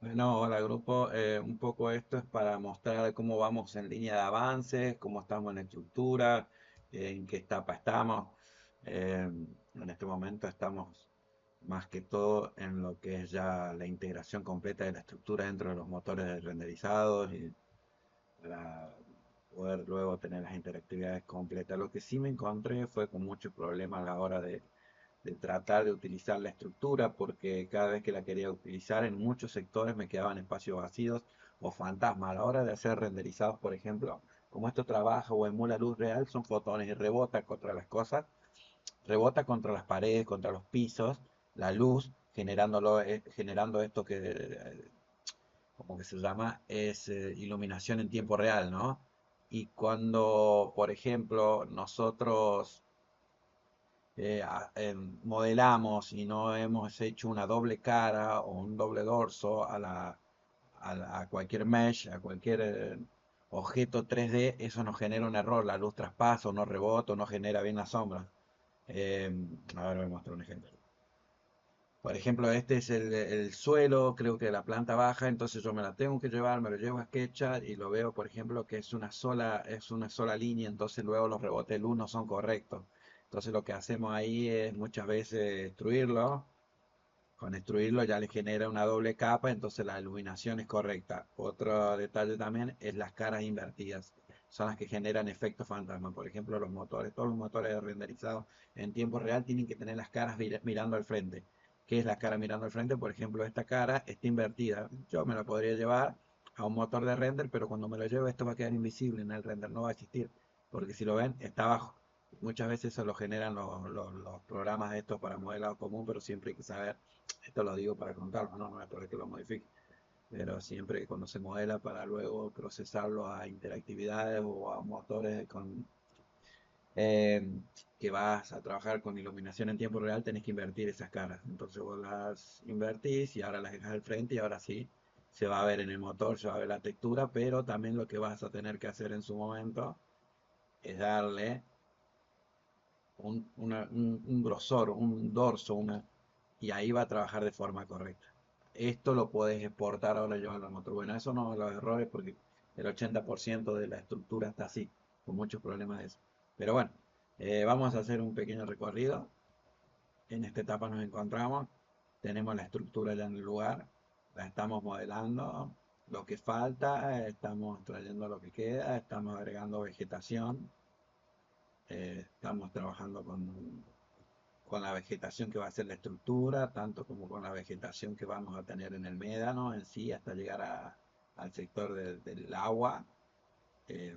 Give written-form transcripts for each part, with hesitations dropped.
Bueno, hola grupo. Un poco esto es para mostrar cómo vamos en línea de avances, cómo estamos en la estructura, en qué etapa estamos. En este momento estamos más que todo en lo que es ya la integración completa de la estructura dentro de los motores renderizados y para poder luego tener las interactividades completas. Lo que sí me encontré fue con muchos problemas a la hora de tratar de utilizar la estructura, porque cada vez que la quería utilizar en muchos sectores me quedaban espacios vacíos o fantasmas. A la hora de hacer renderizados, por ejemplo, como esto trabaja o emula luz real, son fotones y rebota contra las cosas, rebota contra las paredes, contra los pisos, la luz, generando esto que, como que se llama, es iluminación en tiempo real, ¿no? Y cuando, por ejemplo, nosotros modelamos y no hemos hecho una doble cara o un doble dorso a cualquier mesh, a cualquier objeto 3D, eso nos genera un error. La luz traspasa o no rebota o no genera bien la sombra. Eh, a ver, voy a mostrar un ejemplo. Por ejemplo, este es el suelo, creo que de la planta baja, entonces yo me la tengo que llevar, me lo llevo a SketchUp y lo veo, por ejemplo, que es una sola línea, entonces luego los rebotes de luz no son correctos. Entonces lo que hacemos ahí es muchas veces destruirlo. Con destruirlo ya le genera una doble capa, entonces la iluminación es correcta. Otro detalle también es las caras invertidas. Son las que generan efectos fantasma. Por ejemplo, los motores, todos los motores renderizados en tiempo real tienen que tener las caras mirando al frente. ¿Qué es la cara mirando al frente? Por ejemplo, esta cara está invertida. Yo me la podría llevar a un motor de render, pero cuando me lo llevo esto va a quedar invisible en el render, no va a existir. Porque si lo ven, está abajo. Muchas veces eso lo generan los programas estos para modelado común, pero siempre hay que saber, esto lo digo para contarlo, no es por que lo modifique, pero siempre que cuando se modela para luego procesarlo a interactividades o a motores eh, que vas a trabajar con iluminación en tiempo real, tenés que invertir esas caras. Entonces vos las invertís y ahora las dejas al frente y ahora sí se va a ver en el motor, se va a ver la textura, pero también lo que vas a tener que hacer en su momento es darle un grosor, un dorso, y ahí va a trabajar de forma correcta. Esto lo puedes exportar ahora y llevarlo al motor. Bueno, eso no los errores porque el 80% de la estructura está así, con muchos problemas de eso. Pero bueno, vamos a hacer un pequeño recorrido. En esta etapa nos encontramos, tenemos la estructura ya en el lugar, la estamos modelando, lo que falta, estamos trayendo lo que queda, estamos agregando vegetación, estamos trabajando con la vegetación que va a ser la estructura, tanto como con la vegetación que vamos a tener en el médano en sí, hasta llegar al sector del agua. Eh,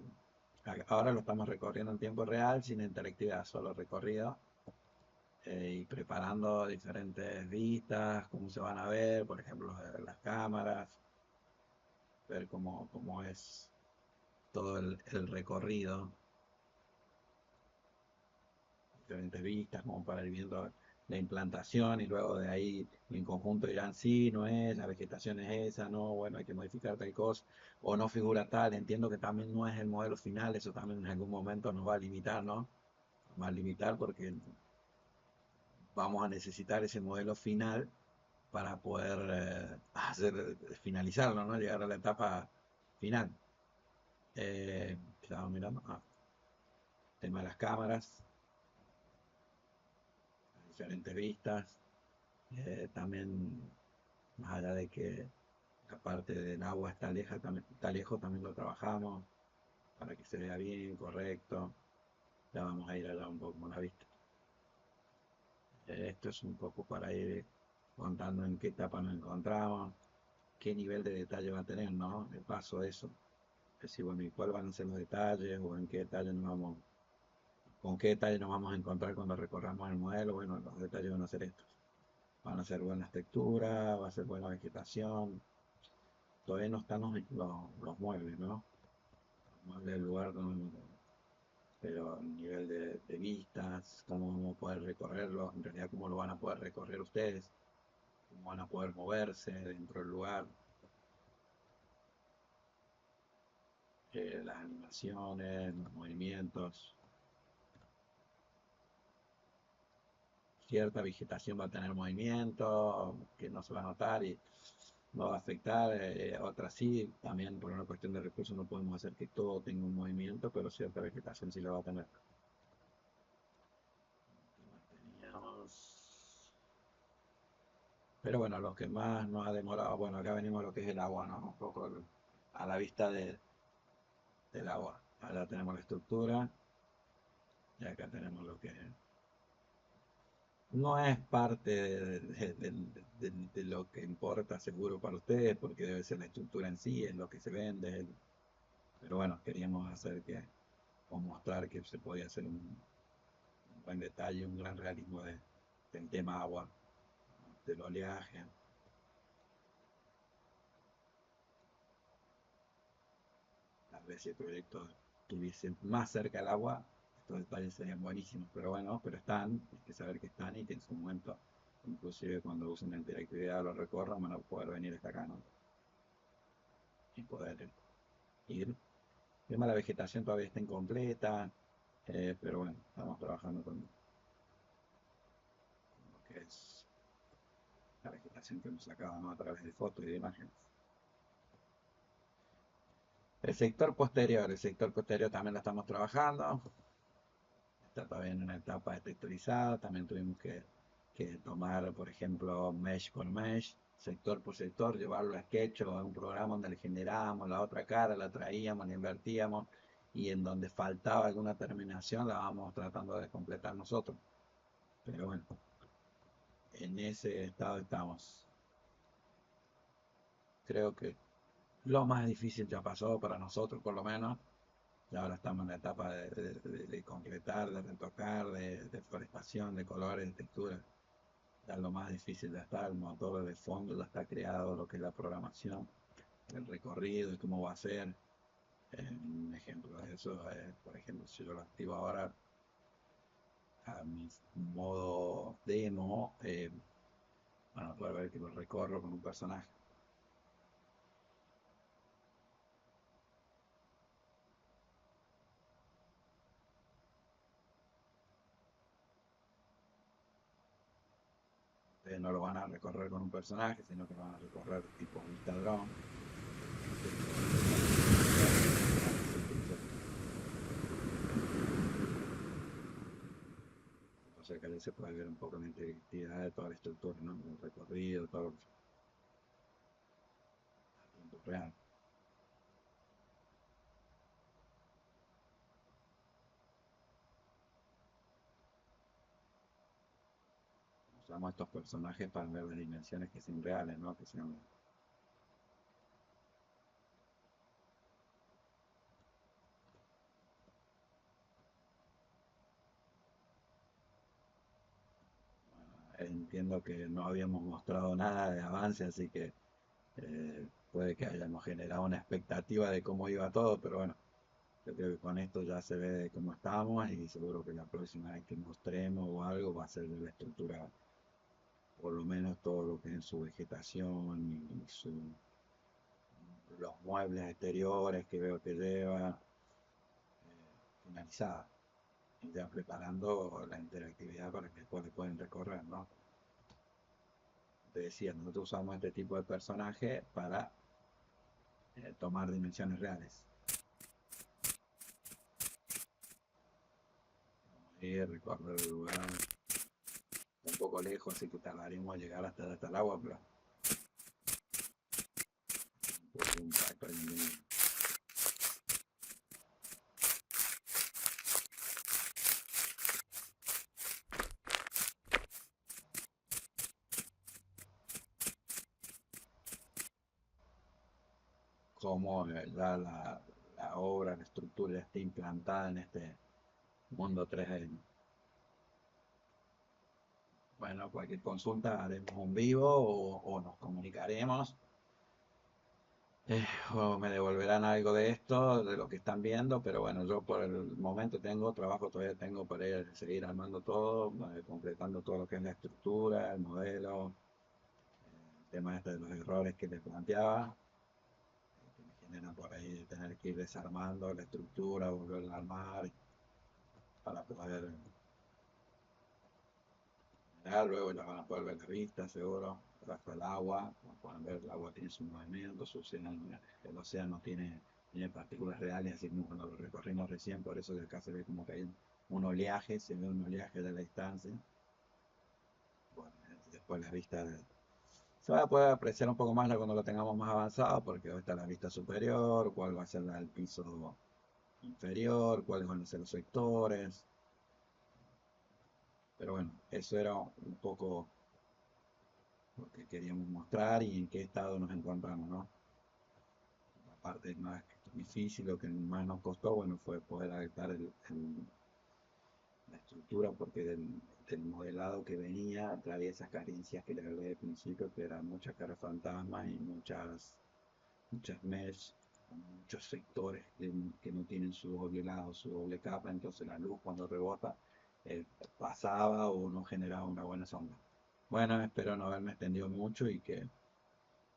Ahora lo estamos recorriendo en tiempo real, sin interactividad, solo recorrido, y preparando diferentes vistas, cómo se van a ver, por ejemplo, las cámaras, ver cómo es todo el recorrido, diferentes vistas, como para ir viendo la implantación y luego de ahí en conjunto dirán sí, no es, la vegetación es esa, no, bueno, hay que modificar tal cosa, o no figura tal, entiendo que también no es el modelo final, eso también en algún momento nos va a limitar, ¿no? Nos va a limitar porque vamos a necesitar ese modelo final para poder finalizarlo, ¿no? Llegar a la etapa final. Estamos mirando, tema de las cámaras, diferentes vistas, también más allá de que la parte del agua está lejos, también lo trabajamos para que se vea bien, correcto. Ya vamos a ir allá un poco con la vista. Esto es un poco para ir contando en qué etapa nos encontramos, qué nivel de detalle va a tener, ¿no? El paso de eso. Es decir, bueno, ¿y cuáles van a ser los detalles o en qué detalle nos vamos, con qué detalle nos vamos a encontrar cuando recorramos el modelo? Bueno, los detalles van a ser estos. Van a ser buenas texturas, va a ser buena vegetación. Todavía no están los muebles, ¿no? Los muebles del lugar, pero a nivel de vistas, cómo vamos a poder recorrerlo, en realidad cómo lo van a poder recorrer ustedes, cómo van a poder moverse dentro del lugar, las animaciones, los movimientos. Cierta vegetación va a tener movimiento, que no se va a notar, no va a afectar, otras sí, también por una cuestión de recursos no podemos hacer que todo tenga un movimiento, pero cierta vegetación sí la va a tener. Teníamos- Pero bueno, lo que más nos ha demorado, bueno, acá venimos a lo que es el agua, ¿no? Un poco a la vista del agua. Ahora tenemos la estructura y acá tenemos lo que no es parte de lo que importa seguro para ustedes, porque debe ser la estructura en sí, es lo que se vende. Pero bueno, queríamos hacer que, o mostrar que se podía hacer un buen detalle, un gran realismo del tema agua, del oleaje. Tal vez si el proyecto estuviese más cerca del agua, estos detalles serían buenísimos, pero bueno, pero están, hay que saber que están y que en su momento, inclusive cuando usen la interactividad lo recorran, van a poder venir hasta acá, ¿no? Y poder ir. El tema de la vegetación todavía está incompleta, pero bueno, estamos trabajando con lo que es la vegetación que hemos sacado, ¿no? A través de fotos y de imágenes. El sector posterior también lo estamos trabajando, está todavía en una etapa de texturizada, también tuvimos que tomar, por ejemplo, mesh por mesh, sector por sector, llevarlo a Sketch o a un programa donde le generábamos la otra cara, la traíamos, la invertíamos y en donde faltaba alguna terminación la vamos tratando de completar nosotros. Pero bueno, en ese estado estamos. Creo que lo más difícil ya pasó para nosotros, por lo menos. Y ahora estamos en la etapa de concretar, de retocar, de forestación, de colores, de texturas. Ya lo más difícil ya está, el motor de fondo ya está creado, lo que es la programación, el recorrido y cómo va a ser. Un ejemplo de eso es, por ejemplo, si yo lo activo ahora a mi modo demo, van a poder ver que lo recorro con un personaje. Ustedes no lo van a recorrer con un personaje, sino que lo van a recorrer tipo vista dron. O sea que ahí se puede ver un poco la integridad de toda la estructura, ¿no? El recorrido, todo lo que es tiempo real. Usamos estos personajes para ver las dimensiones que sean reales, ¿no? Que sean. Entiendo que no habíamos mostrado nada de avance, así que puede que hayamos generado una expectativa de cómo iba todo, pero bueno, yo creo que con esto ya se ve cómo estamos y seguro que la próxima vez que mostremos o algo va a ser de la estructura, por lo menos todo lo que es en su vegetación y los muebles exteriores que veo que lleva finalizada y ya preparando la interactividad para que después le pueden recorrer, ¿no? Te decía, nosotros usamos este tipo de personaje para tomar dimensiones reales. Y recorrer el lugar un poco lejos, así que tardaríamos a llegar hasta el agua, pero un poco un impacto ahí. Cómo ya la obra, la estructura ya está implantada en este mundo 3D. Bueno, cualquier consulta haremos un vivo o nos comunicaremos. O me devolverán algo de esto, de lo que están viendo, pero bueno, yo por el momento tengo trabajo, todavía tengo para ir, seguir armando todo, completando todo lo que es la estructura, el modelo, el tema este de los errores que les planteaba, que me generan por ahí de tener que ir desarmando la estructura, volverla a armar para poder mirar, luego ya van a poder ver la vista, seguro. bajo el agua. Como pueden ver, el agua tiene su movimiento, su océano, el océano tiene partículas reales, así como cuando lo recorrimos recién, por eso que acá se ve como que hay un oleaje, se ve un oleaje de la distancia. Bueno, después la vista se va a poder apreciar un poco más cuando lo tengamos más avanzado, porque va a estar la vista superior, cuál va a ser el piso inferior, cuáles van a ser los sectores. Pero bueno, eso era un poco lo que queríamos mostrar y en qué estado nos encontramos, ¿no? La parte más difícil, lo que más nos costó, bueno, fue poder adaptar la estructura, porque del modelado que venía traía esas carencias que le hablé al principio, que eran muchas caras fantasmas y muchas mesh, muchos sectores que no tienen su doble lado, su doble capa, entonces la luz cuando rebota pasaba o no generaba una buena sombra. Bueno, espero no haberme extendido mucho y que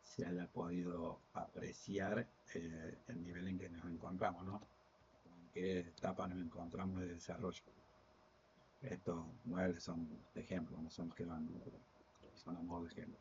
se haya podido apreciar el nivel en que nos encontramos, ¿no? En qué etapa nos encontramos de desarrollo. Estos muebles son de ejemplo, no son los que van, son a modo de ejemplo.